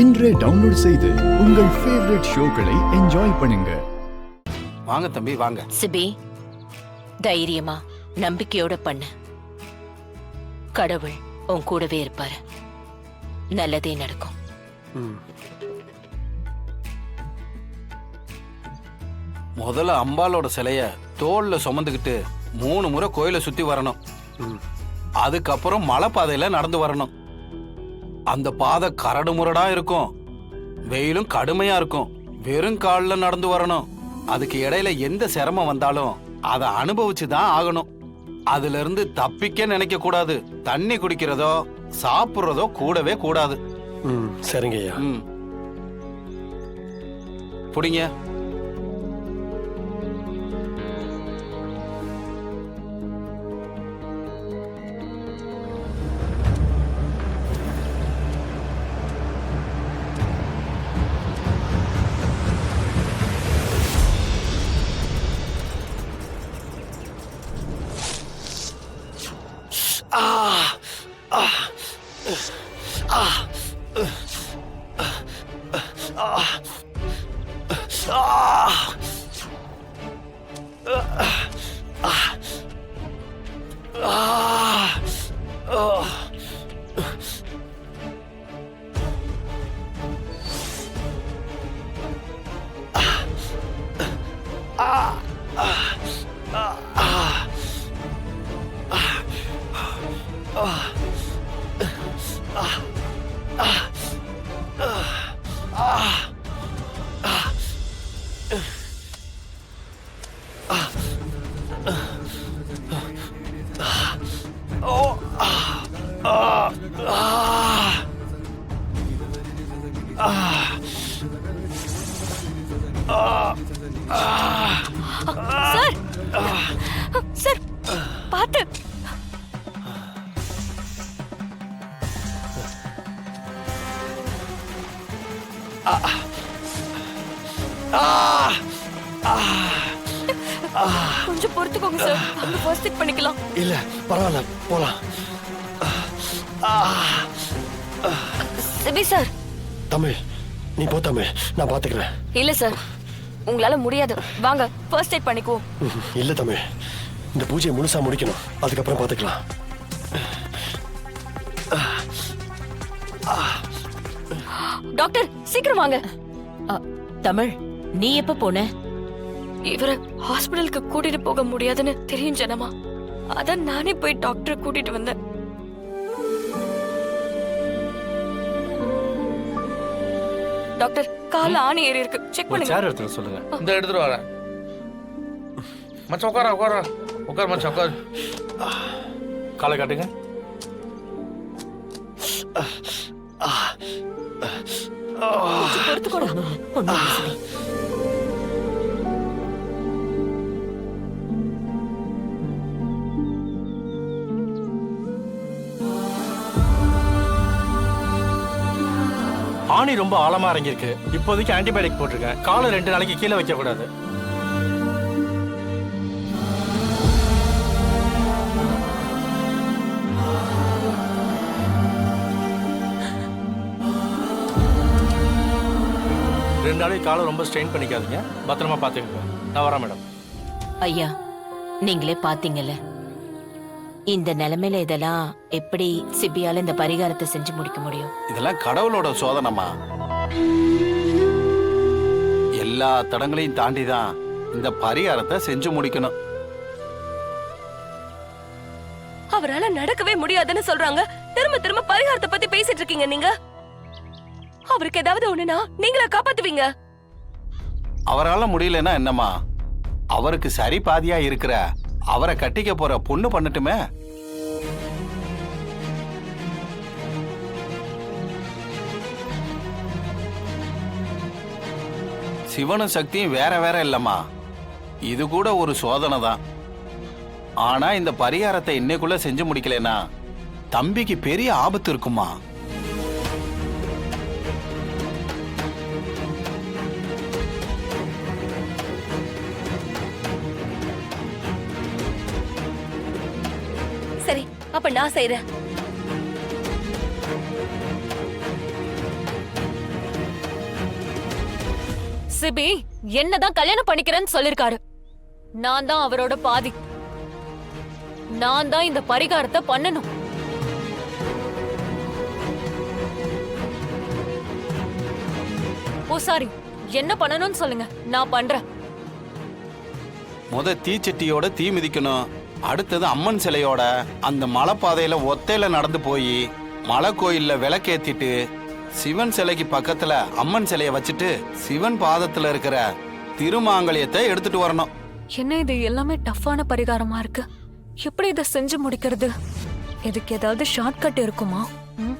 இன்றே டவுன்லோட் செய்து உங்கள் ஃபேவரட் ஷோக்களை என்ஜாய் பண்ணுங்க. வாங்க தம்பி வாங்க. சிபி, தைரியமா நம்பிக்கையோட பண்ணு. கடவுள் உன் கூடவே இருப்பாரு. நல்லதே நடக்கும். முதல்ல அம்பாலோட சிலைய தோல்ல சுமந்துக்கிட்டு 3 முறை கோயிலை சுத்தி வரணும். அதுக்கப்புறம் மலை பாதையில நடந்து வரணும். அந்த பாதை கரடு முரடா இருக்கும், வெயிலும் கடுமையா இருக்கும். வெறும் காலில் நடந்து வரணும். அதுக்கு இடையில எந்த சிரமம் வந்தாலும் அதை அனுபவிச்சுதான் ஆகணும். அதுல இருந்து தப்பிக்க நினைக்க கூடாது. தண்ணி குடிக்கிறதோ சாப்பிடுறதோ கூடவே கூடாது. சரிங்க ஐயா. புடிங்க. சார், சார் பாத்து. கொஞ்சம் பொறுத்துக்கோங்க சார், அங்க ஃபர்ஸ்ட் எய்ட் பண்ணிக்கலாம். இல்ல பரவாயில்ல, போலாம். CP sir. தமிழ், நீ போ தமிழ், நான் பாத்துக்கிறேன். இல்ல சார், உங்களால முடியாது. வாங்க ஃபர்ஸ்ட் எய்ட் பண்ணிக்குவோம். இல்ல தமிழ், இந்த பூஜையை முழுசா முடிக்கணும், அதுக்கப்புறம் பாத்துக்கலாம். டாக்டர் சீக்கிரம் வாங்க. தமிழ், நீ எப்ப போன? இவரை ஹாஸ்பிடலுக்கு கூட்டிட்டு போக முடியாதுன்னு தெரியும் ஜனமா. அதான் நானே போய் டாக்டரை கூட்டிட்டு வந்தேன். டாக்டர், கால ஆணி ஏறி இருக்கு, செக் பண்ணுங்க. சேர் எடுத்து சொல்லுங்க. இந்த எடுத்துட்டு வரேன். மச்சான் உட்கார உட்கார உட்கார் மச்சான் உட்கார். காலை காட்டுங்க. பொறுத்துக்கோடா. ஆணி ரொம்ப ஆழமா இறங்கியிருக்கு. இப்போதைக்கு ஆன்டிபயோட்டிக் போட்டிருக்கேன். காலை 2 நாளைக்கு கீழே வைக்க கூடாது. ரெண்டு நாளைக்கு காலை ரொம்ப ஸ்ட்ரெயின் பண்ணிக்காதீங்க. பத்திரமா பாத்துக்கோங்க. நான் வரேன் மேடம். ஐயா, நீங்களே பாத்தீங்கல்ல, இந்த நிலைமையில இதெல்லாம் எப்படி சிபியால இந்த பரிகாரத்தை செஞ்சு முடிக்க முடியும்? இதெல்லாம் கடவுளோட சோதனைமா. எல்லா தடங்களையும் தாண்டிதான் இந்த பரிகாரத்தை செஞ்சு முடிக்கணும். அவரால நடக்கவே முடியாதுன்னு சொல்றாங்க. திரும்ப திரும்ப பரிகாரத்தை பத்தி பேசிட்டு இருக்கீங்க நீங்க. அவருக்கு ஏதாவது ஒண்ணுனா நீங்களா காப்பாத்துவீங்க? அவரால முடியலன்னா என்னம்மா, அவருக்கு சரி பாதியா இருக்கிற அவரை கட்டிக்க போற பொண்ணு பண்ணட்டுமே. சிவனும் சக்தியும் வேற வேற இல்லம்மா. இது கூட ஒரு சோதனை தான். ஆனா இந்த பரிகாரத்தை இன்னைக்குள்ள செஞ்சு முடிக்கலனா தம்பிக்கு பெரிய ஆபத்து இருக்குமா. சரி, அப்ப நான் செய்றேன். சிபி என்னதான் கல்யாணம் பண்ணிக்கிறேன்னு சொல்லிருக்காரு. நான் தான் அவரோட பாதி. நான் தான் இந்த பரிகாரத்தை பண்ணணும். பூசாரி என்ன பண்ணணும்னு சொல்லுங்க, நான் பண்றேன். தீச்சட்டியோட தீ மிதிக்கணும். அடுத்தது அம்மன் சிலையோட அந்த மலைப்பாதையில ஒத்தையில நடந்து போய் மலை கோயில்ல விளக்கேத்திட்டு சிவன் சிலைக்கு பக்கத்துல அம்மன் சிலைய வச்சுட்டு சிவன் பாதத்துல இருக்கிற திருமாங்கல்யத்தை எடுத்துட்டு வரணும். என்ன இது எல்லாமே டஃப்பான பரிகாரமா இருக்கு. எப்படி இதை செஞ்சு முடிக்கிறது? இதுக்கு ஏதாவது ஷார்ட்கட் இருக்குமா? ம்?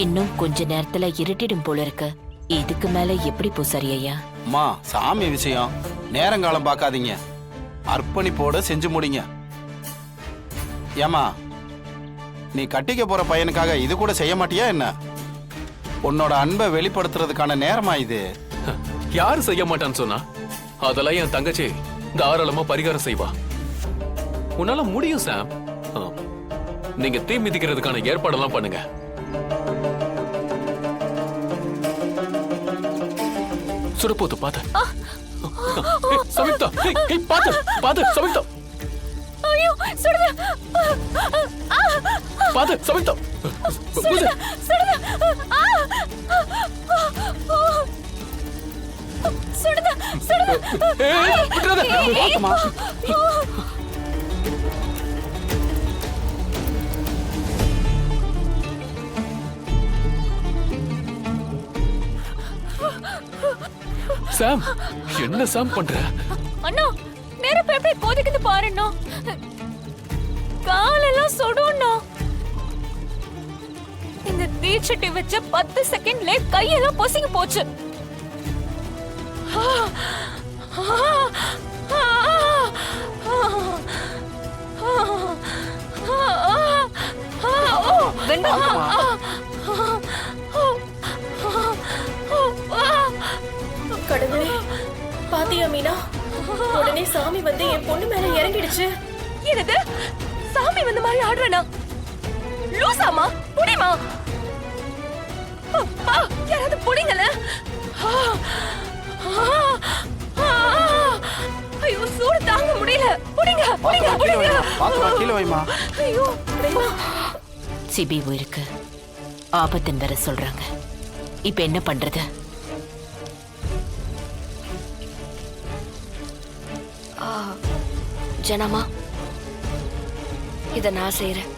இன்னும் கொஞ்ச நேரத்துல இருட்டிடும் போல இருக்கு. இதுக்கு மேல எப்படி பூசாரி ஐயா? அம்மா, சாமி விஷயம் நேரங்காலம் பார்க்காதீங்க, அர்ப்பணிப்போட செஞ்சு முடிங்க. ஏமா, நீ கட்டிக்க போற பையனுக்காக இது கூட செய்ய மாட்டியா என்ன? உன்னோட அன்பை வெளிப்படுத்துறதுக்கான நேரமா இது? யாரு செய்ய மாட்டான்னு சொன்னா? அதெல்லாம் என் தங்கச்சி தாராளமா பரிகாரம் செய்வா. உன்னால முடியும் சாம். நீங்க தீ மிதிக்கிறதுக்கான ஏற்பாடெல்லாம் பண்ணுங்க. சுடப்போது பாத்து சமிக்தா, பாத்து பாத்து சமிக்தா, ஐயோ சுடுது. பாத்து சமிக்தா, சுடுது. சுடுது. சுடுது. விட்டுறாத. சாம், என்ன சாம் பண்ற? அண்ணா, நெருப்பு எப்படி கொதிக்குது பாருண்ணா. காலெல்லாம் சுடுண்ணா. இந்த தீச்சட்டி வச்ச 10 செகண்ட்ல கையெல்லாம் பொசுங்கி போச்சு. கடவுளே, பாத்தியா மீனா? உடனே சாமி வந்து என் பொண்ணு மேல இறங்கிடுச்சு. என்னது? சாமி வந்த மாதிரி ஆடுறனா? லூசாமா? புடிமா? அப்பா, யாராவது புடிங்கல. ஐயோ, சூடு தாங்க முடியல. புடிங்க, புடிங்க, புடிங்க. கீழே வைமா. ஐயோ, சிபி உயிருக்கு ஆபத்துன்னு வேற சொல்றாங்க. இப்ப என்ன பண்றது? ஜனமா, இத நான் செய்யறேன்.